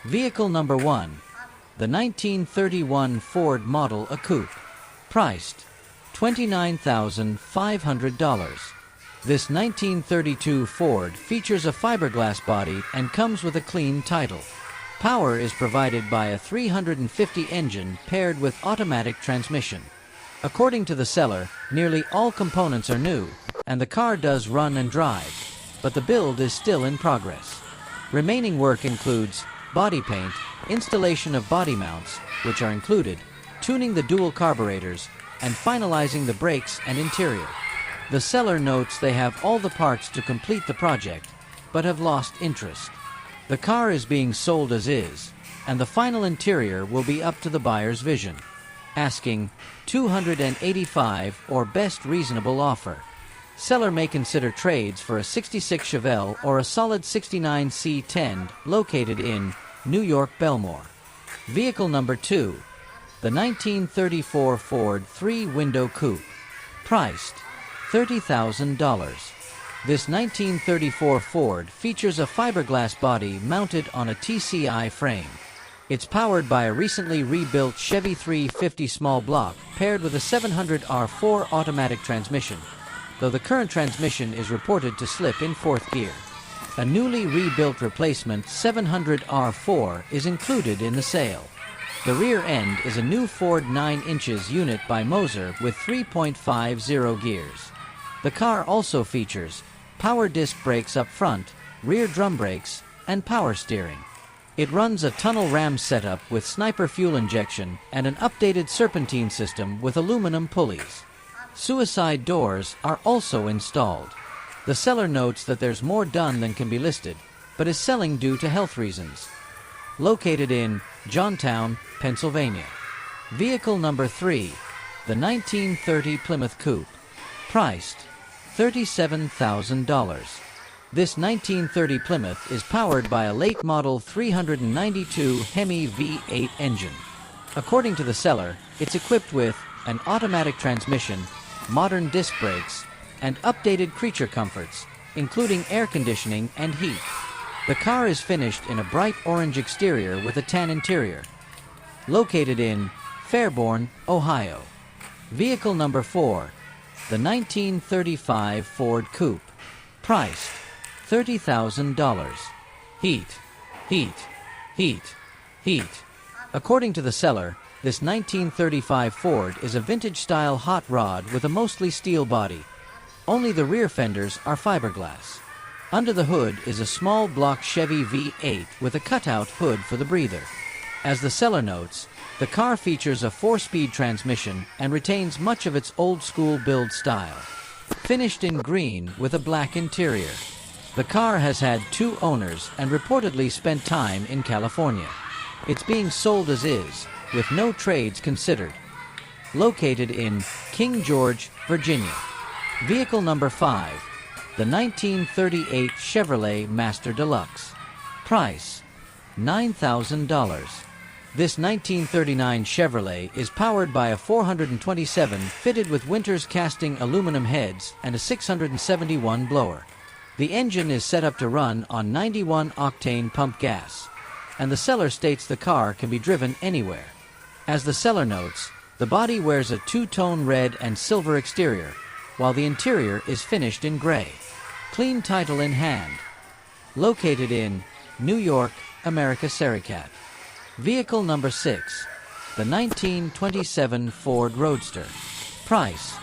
Vehicle number 1. The 1931 Ford Model A Coupe. Priced $29,500. This 1932 Ford features a fiberglass body and comes with a clean title. Power is provided by a 350 engine paired with automatic transmission. According to the seller, nearly all components are new, and the car does run and drive, but the build is still in progress. Remaining work includes body paint, installation of body mounts, which are included, tuning the dual carburetors, and finalizing the brakes and interior. The seller notes they have all the parts to complete the project, but have lost interest. The car is being sold as is, and the final interior will be up to the buyer's vision. Asking $285 or best reasonable offer. Seller may consider trades for a 66 Chevelle or a solid 69 C10 located in New York, Belmore. Vehicle number 2. The 1934 Ford 3-window coupe. Priced $30,000. This 1934 Ford features a fiberglass body mounted on a TCI frame. It's powered by a recently rebuilt Chevy 350 small block paired with a 700R4 automatic transmission, though the current transmission is reported to slip in fourth gear. A newly rebuilt replacement 700R4 is included in the sale. The rear end is a new Ford 9 inches unit by Moser with 3.50 gears. The car also features power disc brakes up front, rear drum brakes, and power steering. It runs a tunnel ram setup with sniper fuel injection and an updated serpentine system with aluminum pulleys. Suicide doors are also installed. The seller notes that there's more done than can be listed, but is selling due to health reasons. Located in Johnstown, Pennsylvania. Vehicle number 3. The 1930 Plymouth Coupe. Priced $37,000. This 1930 Plymouth is powered by a late model 392 Hemi V8 engine. According to the seller, it's equipped with an automatic transmission, modern disc brakes, and updated creature comforts, including air conditioning and heat. The car is finished in a bright orange exterior with a tan interior. Located in Fairborn, Ohio. Vehicle number 4. The 1935 Ford Coupe. Priced $30,000. Heat, heat, heat, heat. According to the seller, this 1935 Ford is a vintage-style hot rod with a mostly steel body. Only the rear fenders are fiberglass. Under the hood is a small block Chevy V8 with a cutout hood for the breather. As the seller notes, the car features a 4-speed transmission and retains much of its old-school build style. Finished in green with a black interior. The car has had 2 owners and reportedly spent time in California. It's being sold as is, with no trades considered. Located in King George, Virginia. Vehicle number 5. The 1938 Chevrolet Master Deluxe. Price $9,000. This 1939 Chevrolet is powered by a 427 fitted with Winters casting aluminum heads and a 671 blower. The engine is set up to run on 91 octane pump gas, and the seller states the car can be driven anywhere. As the seller notes, the body wears a 2-tone red and silver exterior, while the interior is finished in gray. Clean title in hand. Located in New York, America, Sericat. Vehicle number 6. The 1927 Ford Roadster. Price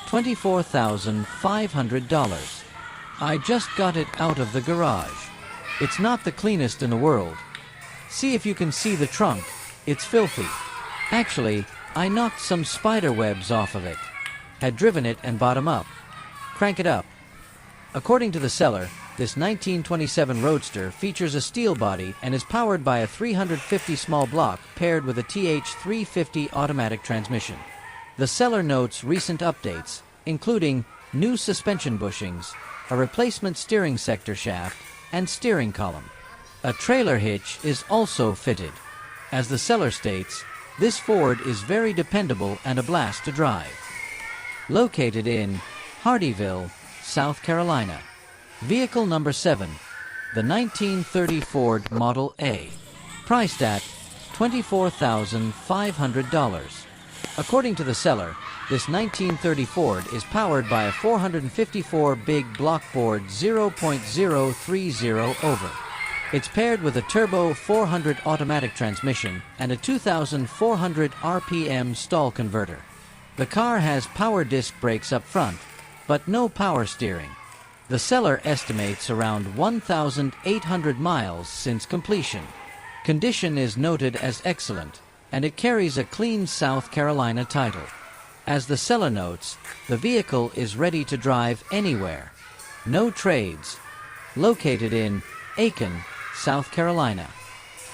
$24,500. I just got it out of the garage. It's not the cleanest in the world. See if you can see the trunk. It's filthy. Actually, I knocked some spider webs off of it. Had driven it and bottom up. Crank it up. According to the seller, this 1927 Roadster features a steel body and is powered by a 350 small block paired with a TH350 automatic transmission. The seller notes recent updates, including new suspension bushings, a replacement steering sector shaft, and steering column. A trailer hitch is also fitted. As the seller states, this Ford is very dependable and a blast to drive. Located in Hardeeville, South Carolina. Vehicle number 7. The 1930 Ford Model A. priced at $24,500. According to the seller, this 1930 Ford is powered by a 454 big blockboard 0.030 over. It's paired with a turbo 400 automatic transmission and a 2,400 RPM stall converter. The car has power disc brakes up front, but no power steering. The seller estimates around 1,800 miles since completion. Condition is noted as excellent, and it carries a clean South Carolina title. As the seller notes, the vehicle is ready to drive anywhere. No trades. Located in Aiken, South Carolina.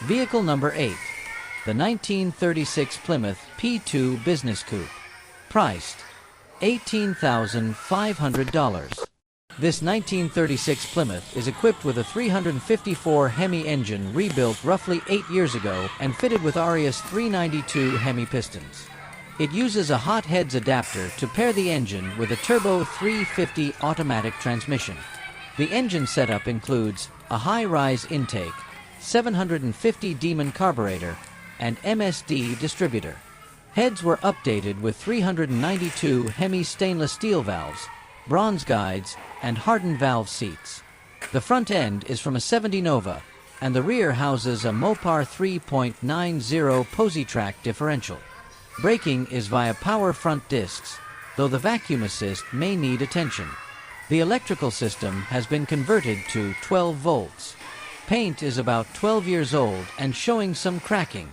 Vehicle number 8. The 1936 Plymouth P2 Business Coupe. Priced $18,500. This 1936 Plymouth is equipped with a 354 Hemi engine rebuilt roughly 8 years ago and fitted with Arias 392 Hemi pistons. It uses a hot heads adapter to pair the engine with a turbo 350 automatic transmission. The engine setup includes a high-rise intake, 750 Demon carburetor, and MSD distributor. Heads were updated with 392 Hemi stainless steel valves, bronze guides, and hardened valve seats. The front end is from a 70 Nova, and the rear houses a Mopar 3.90 Positrack differential. Braking is via power front discs, though the vacuum assist may need attention. The electrical system has been converted to 12 volts. Paint is about 12 years old and showing some cracking.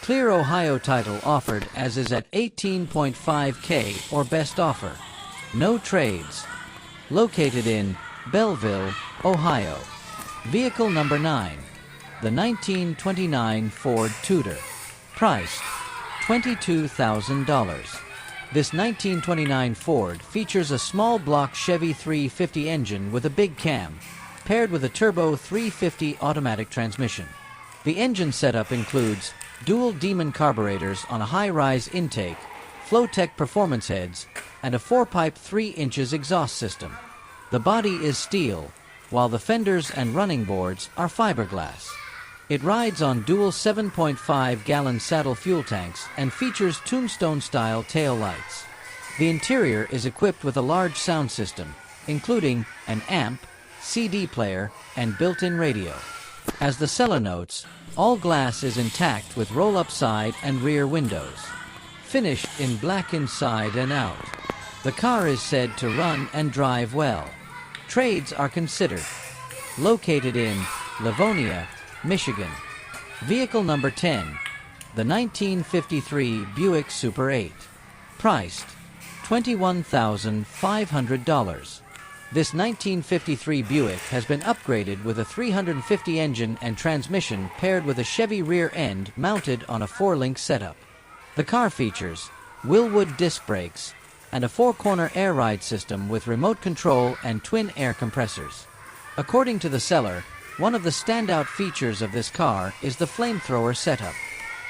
Clear Ohio title offered as is at $18.5K or best offer. No trades. Located in Belleville, Ohio. Vehicle number 9. The 1929 Ford Tudor. Priced $22,000. This 1929 Ford features a small block Chevy 350 engine with a big cam, paired with a turbo 350 automatic transmission. The engine setup includes dual Demon carburetors on a high-rise intake, Flowtech performance heads, and a 4-pipe 3 inches exhaust system. The body is steel, while the fenders and running boards are fiberglass. It rides on dual 7.5-gallon saddle fuel tanks and features tombstone-style tail lights. The interior is equipped with a large sound system, including an amp, CD player, and built-in radio. As the seller notes, all glass is intact with roll-up side and rear windows. Finished in black inside and out. The car is said to run and drive well. Trades are considered. Located in Livonia, Michigan. Vehicle number 10. The 1953 Buick Super 8. Priced $21,500. This 1953 Buick has been upgraded with a 350 engine and transmission paired with a Chevy rear end mounted on a 4-link setup. The car features Willwood disc brakes and a 4-corner air ride system with remote control and twin air compressors. According to the seller, one of the standout features of this car is the flamethrower setup.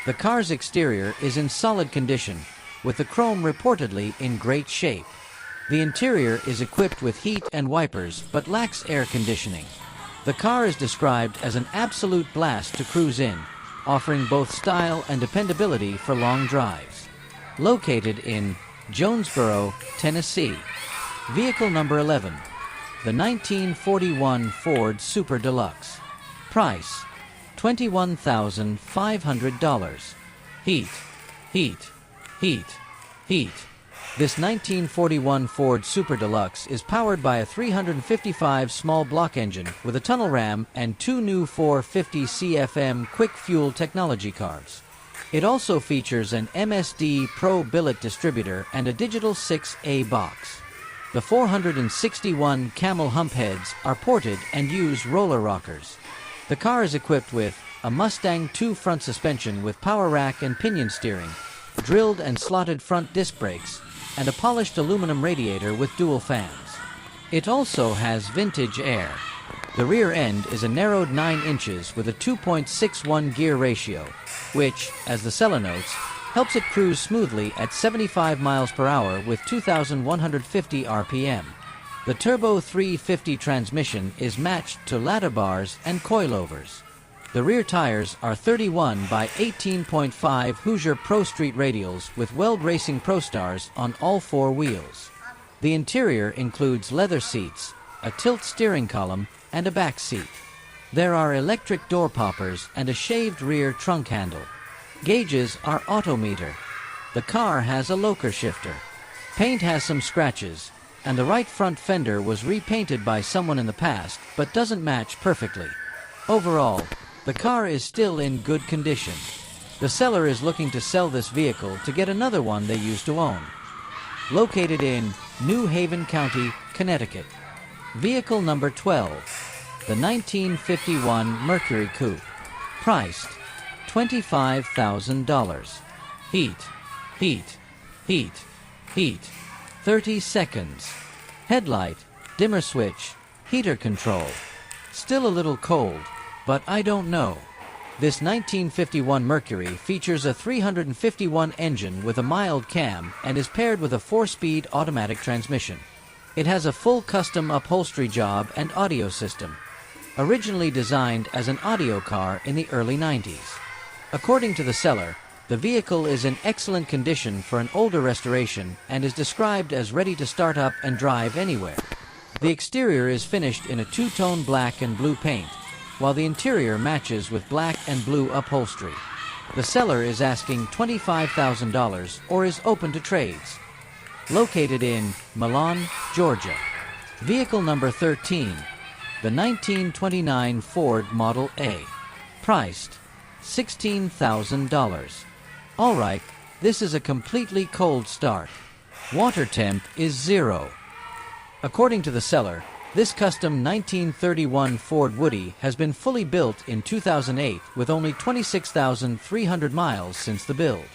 The car's exterior is in solid condition, with the chrome reportedly in great shape. The interior is equipped with heat and wipers but lacks air conditioning. The car is described as an absolute blast to cruise in, offering both style and dependability for long drives. Located in Jonesboro, Tennessee. Vehicle number 11. The 1941 Ford Super Deluxe. Price $21,500. Heat, heat, heat, heat. This 1941 Ford Super Deluxe is powered by a 355 small block engine with a tunnel ram and 2 new 450 CFM quick fuel technology carbs. It also features an MSD Pro billet distributor and a digital 6A box. The 461 camel hump heads are ported and use roller rockers. The car is equipped with a Mustang 2 front suspension with power rack and pinion steering, drilled and slotted front disc brakes, and a polished aluminum radiator with dual fans. It also has vintage air. The rear end is a narrowed 9 inches with a 2.61 gear ratio, which, as the seller notes, helps it cruise smoothly at 75 miles per hour with 2,150 RPM. The turbo 350 transmission is matched to ladder bars and coilovers. The rear tires are 31 by 18.5 Hoosier Pro Street radials with Weld Racing Pro Stars on all four wheels. The interior includes leather seats, a tilt steering column, and a back seat. There are electric door poppers and a shaved rear trunk handle. Gauges are autometer. The car has a locker shifter. Paint has some scratches, and the right front fender was repainted by someone in the past but doesn't match perfectly. Overall, the car is still in good condition. The seller is looking to sell this vehicle to get another one they used to own. Located in New Haven County, Connecticut. Vehicle number 12, the 1951 Mercury Coupe. Priced $25,000. Heat, heat, heat, heat. 30 seconds. Headlight, dimmer switch, heater control. Still a little cold, but I don't know. This 1951 Mercury features a 351 engine with a mild cam and is paired with a 4-speed automatic transmission. It has a full custom upholstery job and audio system. Originally designed as an audio car in the early 90s. According to the seller, the vehicle is in excellent condition for an older restoration and is described as ready to start up and drive anywhere. The exterior is finished in a two-tone black and blue paint, while the interior matches with black and blue upholstery. The seller is asking $25,000 or is open to trades. Located in Milan, Georgia. Vehicle number 13, the 1929 Ford Model A. Priced $16,000. Alright, this is a completely cold start. Water temp is 0. According to the seller, this custom 1931 Ford Woody has been fully built in 2008 with only 26,300 miles since the build.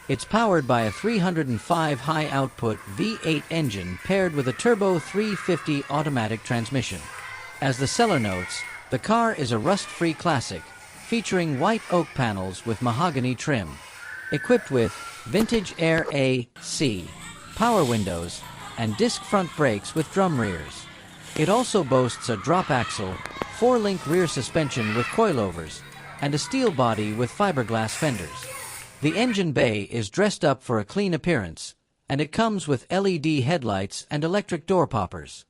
It's powered by a 305 high-output V8 engine paired with a turbo 350 automatic transmission. As the seller notes, the car is a rust-free classic, featuring white oak panels with mahogany trim. Equipped with vintage Air AC, power windows, and disc front brakes with drum rears. It also boasts a drop axle, 4-link rear suspension with coilovers, and a steel body with fiberglass fenders. The engine bay is dressed up for a clean appearance, and it comes with LED headlights and electric door poppers.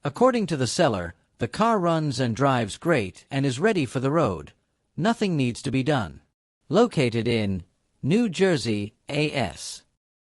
According to the seller, the car runs and drives great and is ready for the road. Nothing needs to be done. Located in New Jersey, AS.